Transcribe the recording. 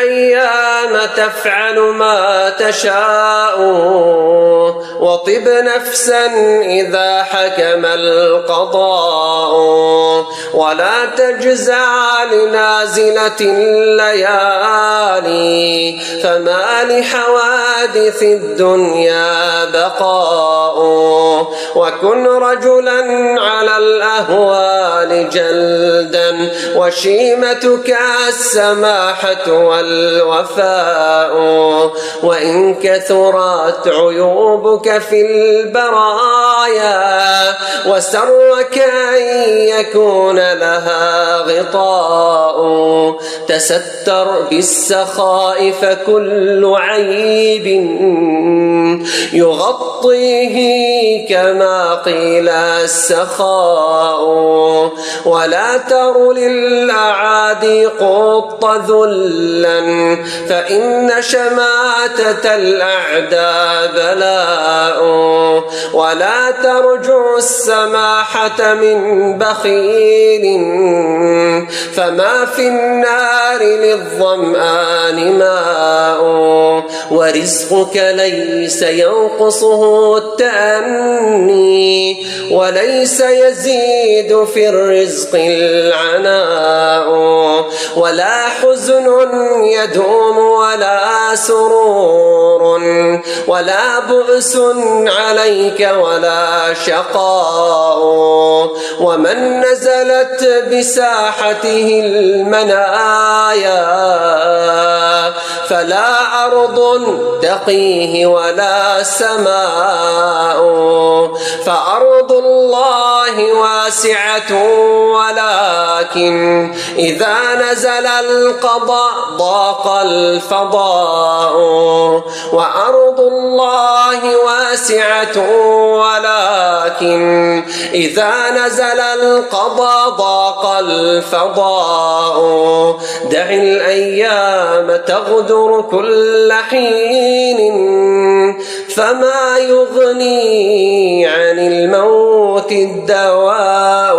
الأيام تفعل ما تشاء وطب نفسا إذا حكم القضاء ولا تجزع لنازلة الليالي فما لحوادث الدنيا بقاء وكن رجلا على الأهوال جلدا وشيمتك السماحة والوفاء وإن كثرت عيوبك في البرايا وسرك أن يكون لها غطاء تستر بالسخاء فكل عيب يغطيه كما قيل السخاء ولا تر للأعادي قط ذلا فإن شماتة الأعداء بلاء ولا ترجو السماحة من بخيل فما في النار للظمآن ماء ورزقك ليس ينقصه التأني وليس يزيد في الرزق العناء ولا حزن يدوم ولا سرور ولا بؤس عليك ولا شقاء ومن نزلت بساحته المنايا فلا أرض تقيه ولا سماء فأرض الله واسعة ولكن إذا نزل القضاء ضاق الفضاء وأرض الله واسعة ولكن إذا نزل القضاء ضاق الفضاء دع الأيام تغدر كل حين فما يغني عن الموت الدواء